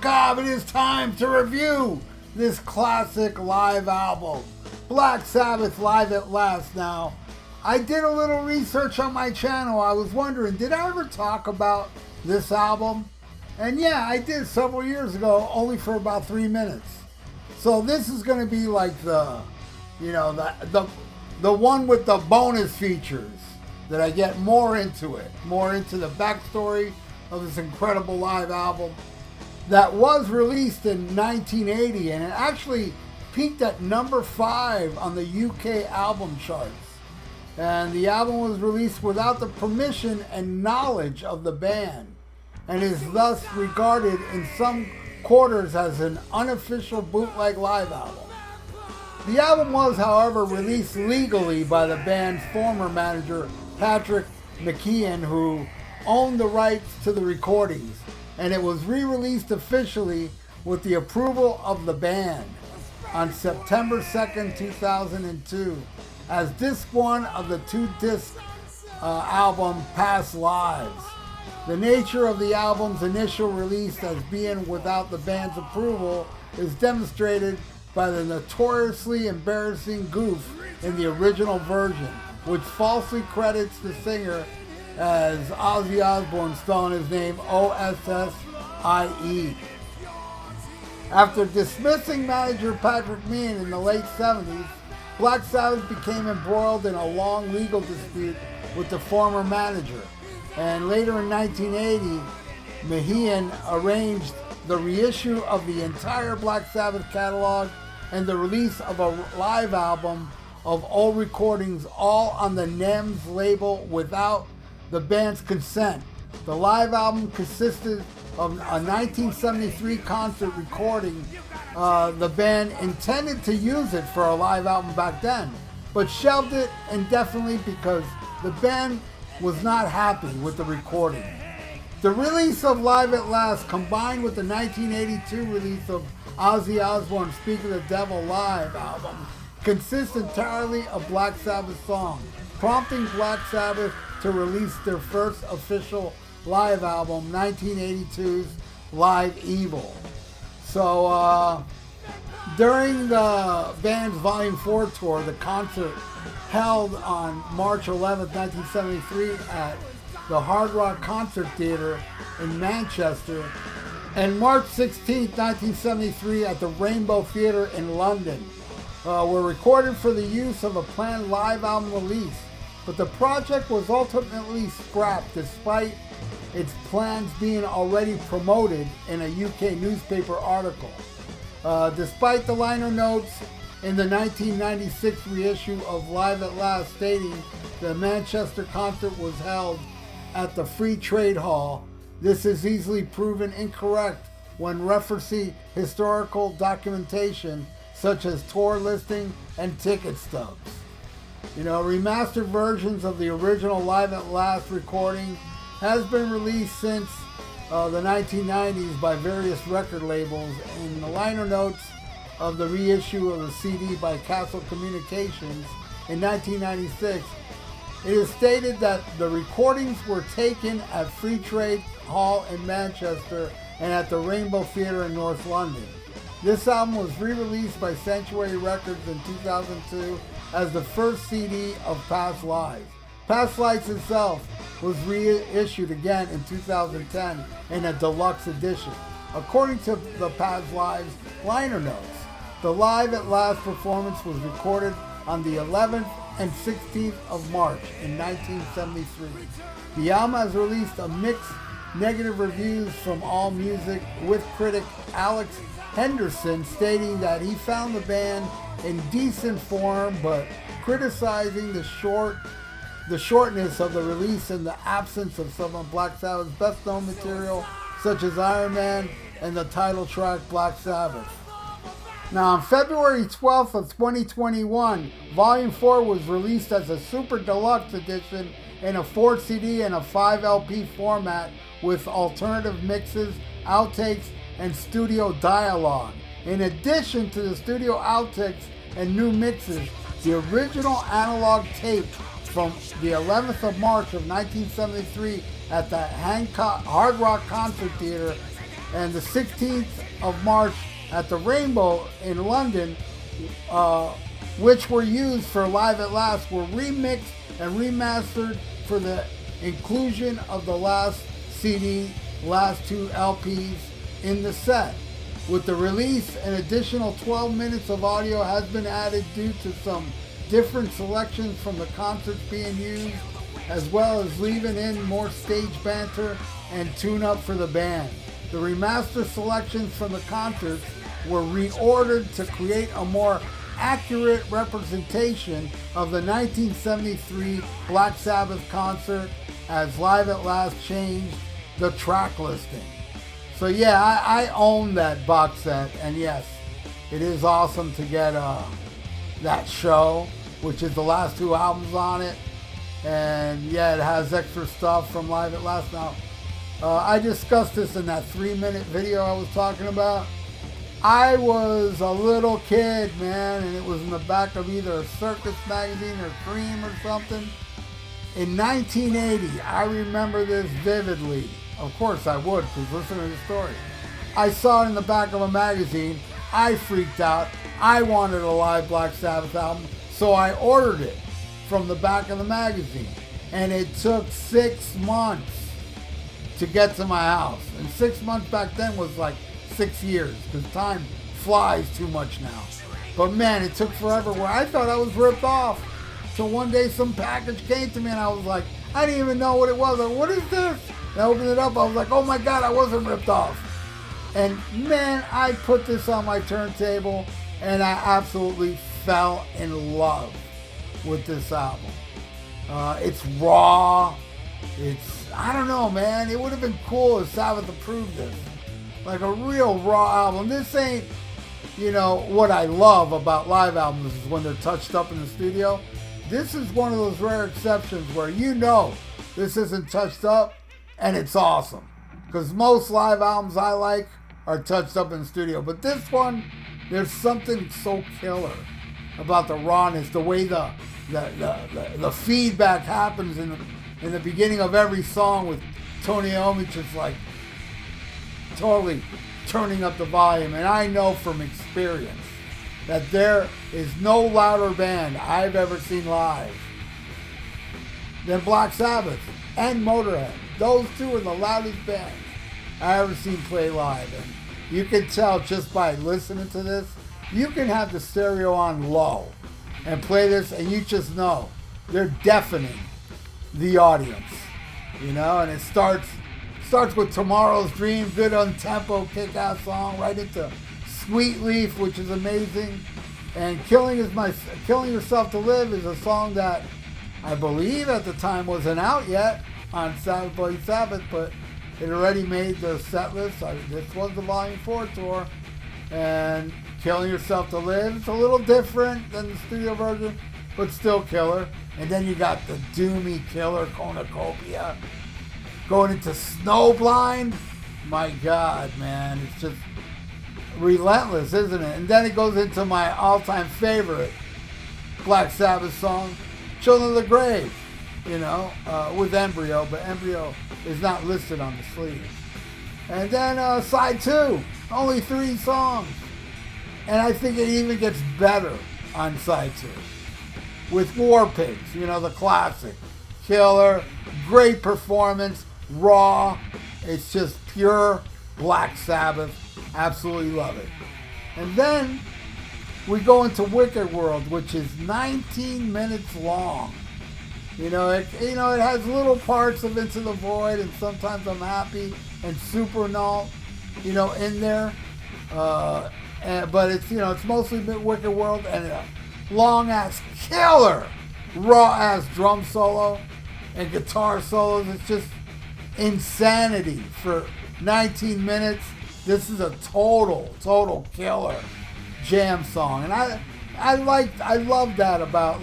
SHMACKEMAGOB, it is time to review this classic live album, Black Sabbath Live at Last. Now, I did a little research on my channel. I was wondering, did I ever talk about this album? And yeah, I did several years ago, only for about 3 minutes. So this is going to be like the one with the bonus features that I get more into the backstory of this incredible live album that was released in 1980, and it actually peaked at number 5 on the UK album charts. And the album was released without the permission and knowledge of the band, and is thus regarded in some quarters as an unofficial bootleg live album. The album was, however, released legally by the band's former manager, Patrick McKeon, who owned the rights to the recordings, and it was re-released officially with the approval of the band on September 2nd, 2002, as disc 1 of the 2-disc album Past Lives. The nature of the album's initial release as being without the band's approval is demonstrated by the notoriously embarrassing goof in the original version, which falsely credits the singer as Ozzy Osbourne, spelling his name O-S-S-I-E. After dismissing manager Patrick Meehan in the late 70s, Black Sabbath became embroiled in a long legal dispute with the former manager. And later in 1980, Meehan arranged the reissue of the entire Black Sabbath catalog and the release of a live album of old recordings, all on the NEMS label without the band's consent. The live album consisted of a 1973 concert recording. The band intended to use it for a live album back then, but shelved it indefinitely because the band was not happy with the recording. The release of Live at Last, combined with the 1982 release of Ozzy Osbourne's Speak of the Devil Live album, consists entirely of Black Sabbath songs, prompting Black Sabbath to release their first official live album, 1982's Live Evil. So during the band's Volume 4 tour, the concert held on March 11th, 1973 at the Hard Rock Concert Theatre in Manchester, and March 16th, 1973 at the Rainbow Theatre in London, were recorded for the use of a planned live album release, but the project was ultimately scrapped despite its plans being already promoted in a UK newspaper article. Despite the liner notes in the 1996 reissue of Live at Last stating the Manchester concert was held at the Free Trade Hall, this is easily proven incorrect when referencing historical documentation such as tour listing and ticket stubs. Remastered versions of the original Live at Last recording has been released since the 1990s by various record labels. In the liner notes of the reissue of the CD by Castle Communications in 1996, it is stated that the recordings were taken at Free Trade Hall in Manchester and at the Rainbow Theatre in North London. This album was re-released by Sanctuary Records in 2002 as the first CD of Past Lives. Past Lives itself was reissued again in 2010 in a deluxe edition. According to the Past Lives liner notes, the Live at Last performance was recorded on the 11th and 16th of March in 1973. The album has released a mixed negative reviews from AllMusic, with critic Alex Henderson stating that he found the band in decent form, but criticizing the shortness of the release and the absence of some of Black Sabbath's best known material, such as Iron Man and the title track Black Sabbath. Now, on February 12th of 2021, Volume 4 was released as a super deluxe edition in a 4 CD and a 5 LP format with alternative mixes, outtakes, and studio dialogue. In addition to the studio outtakes and new mixes, the original analog tape from the 11th of March of 1973 at the Hard Rock Concert Theatre and the 16th of March at the Rainbow in London, which were used for Live at Last, were remixed and remastered for the inclusion of the last CD, last 2 LPs in the set. With the release, an additional 12 minutes of audio has been added due to some different selections from the concerts being used, as well as leaving in more stage banter and tune-up for the band. The remastered selections from the concerts were reordered to create a more accurate representation of the 1973 Black Sabbath concert, as Live at Last changed the track listing. So yeah, I own that box set, and yes, it is awesome to get that show, which is the last 2 albums on it. And yeah, it has extra stuff from Live at Last. Now, I discussed this in that 3-minute video I was talking about. I was a little kid, man, and it was in the back of either a Circus magazine or Cream or something. In 1980, I remember this vividly. Of course I would, because listen to the story. I saw it in the back of a magazine. I freaked out. I wanted a live Black Sabbath album, so I ordered it from the back of the magazine. And it took 6 months to get to my house. And 6 months back then was like 6 years, because time flies too much now. But man, it took forever, where I thought I was ripped off. So one day some package came to me and I was like, I didn't even know what it was. Like, what is this? And I opened it up, I was like, oh my God, I wasn't ripped off. And man, I put this on my turntable and I absolutely fell in love with this album. It's raw. I don't know, man. It would have been cool if Sabbath approved this. Like a real raw album. This ain't, what I love about live albums is when they're touched up in the studio. This is one of those rare exceptions where this isn't touched up and it's awesome. Because most live albums I like are touched up in the studio. But this one, there's something so killer about the rawness, the way the feedback happens in the beginning of every song, with Tony Iommi just like totally turning up the volume. And I know from experience that there is no louder band I've ever seen live than Black Sabbath and Motorhead. Those two are the loudest bands I ever seen play live. And you can tell just by listening to this. You can have the stereo on low and play this, and you just know they're deafening the audience, and it starts with Tomorrow's Dream, good on-tempo, kick-ass song, right into Sweet Leaf, which is amazing. And Killing Yourself to Live is a song that I believe at the time wasn't out yet on Sabbath Bloody Sabbath, but it already made the set list. This was the Volume 4 tour. And Killing Yourself to Live, it's a little different than the studio version, but still killer. And then you got the doomy killer Cornucopia going into Snowblind. My God, man, it's just relentless, isn't it? And then it goes into my all-time favorite Black Sabbath song, Children of the Grave, with Embryo, but Embryo is not listed on the sleeve. And then side 2, only 3 songs. And I think it even gets better on side 2. With War Pigs, the classic. Killer, great performance, raw. It's just pure Black Sabbath. Absolutely love it. And then we go into Wicked World, which is 19 minutes long. It has little parts of Into the Void and Sometimes I'm Happy and Super Null, in there. But it's mostly Wicked World, and a long ass killer, raw ass drum solo and guitar solos. It's just insanity for 19 minutes. This is a total killer jam song, and I love that about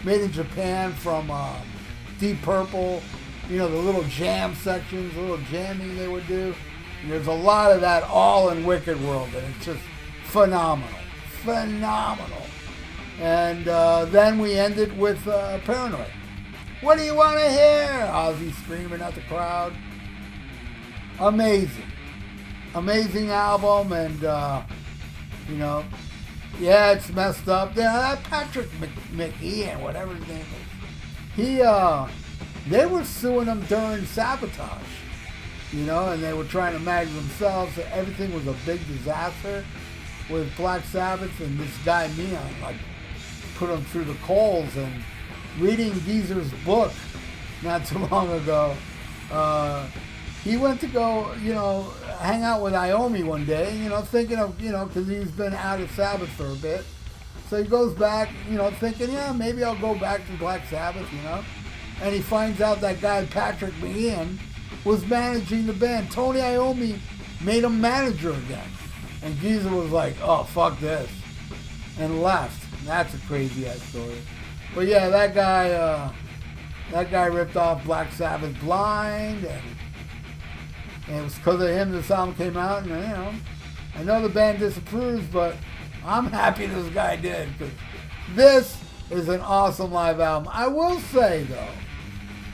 Made in Japan from Deep Purple. The little jam sections, the little jamming they would do. And there's a lot of that all in Wicked World, and it's just phenomenal. And then we ended with Paranoid. What do you want to hear? Ozzy screaming at the crowd. amazing. Amazing album, and, you know, yeah, it's messed up. Yeah, that Patrick McGeehan, whatever his name is, they were suing him during Sabotage, you know, and they were trying to manage themselves. So everything was a big disaster with Black Sabbath, and this guy, Neon, like, put him through the coals. And reading Geezer's book not too long ago, he went to go, you know, hang out with Iommi one day, you know, thinking of, you know, because he's been out of Sabbath for a bit. So he goes back, you know, thinking, yeah, maybe I'll go back to Black Sabbath, you know. And he finds out that guy, Patrick McGeehan, was managing the band. Tony Iommi made him manager again. And Geezer was like, oh, fuck this, and left. That's a crazy-ass story. But yeah, that guy ripped off Black Sabbath Blind, and it was because of him this album came out. And, you know, I know the band disapproves, but I'm happy this guy did, because this is an awesome live album. I will say, though,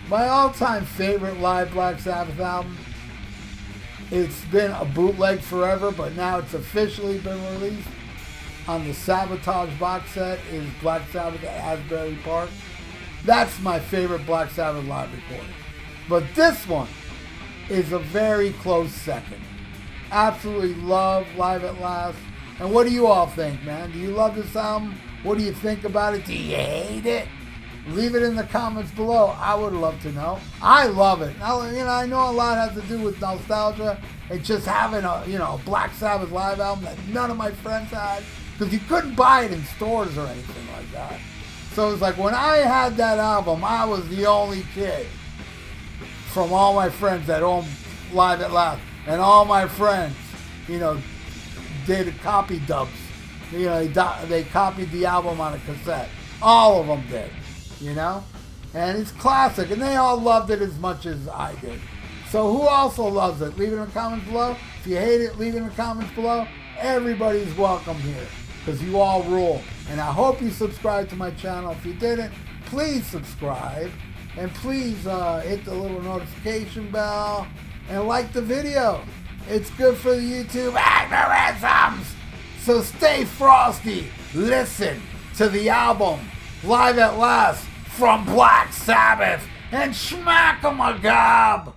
my all-time favorite live Black Sabbath album, it's been a bootleg forever, but now it's officially been released on the Sabotage box set, is Black Sabbath at Asbury Park. That's my favorite Black Sabbath live recording. But this one is a very close second. Absolutely love Live at Last. And what do you all think, man? Do you love this album? What do you think about it? Do you hate it? Leave it in the comments below. I would love to know. I love it. Now, you know, I know a lot has to do with nostalgia and just having a, you know, a Black Sabbath live album that none of my friends had, because you couldn't buy it in stores or anything like that. So it's like when I had that album, I was the only kid from all my friends that owned Live at Last, and all my friends, you know, did copy dubs. You know, they copied the album on a cassette. All of them did. You know? And it's classic, and they all loved it as much as I did. So who also loves it? Leave it in the comments below. If you hate it, leave it in the comments below. Everybody's welcome here, because you all rule. And I hope you subscribe to my channel. If you didn't, please subscribe. And please hit the little notification bell and like the video. It's good for the YouTube algorithms. So stay frosty. Listen to the album Live at Last from Black Sabbath, and SHMACKEMAGOB.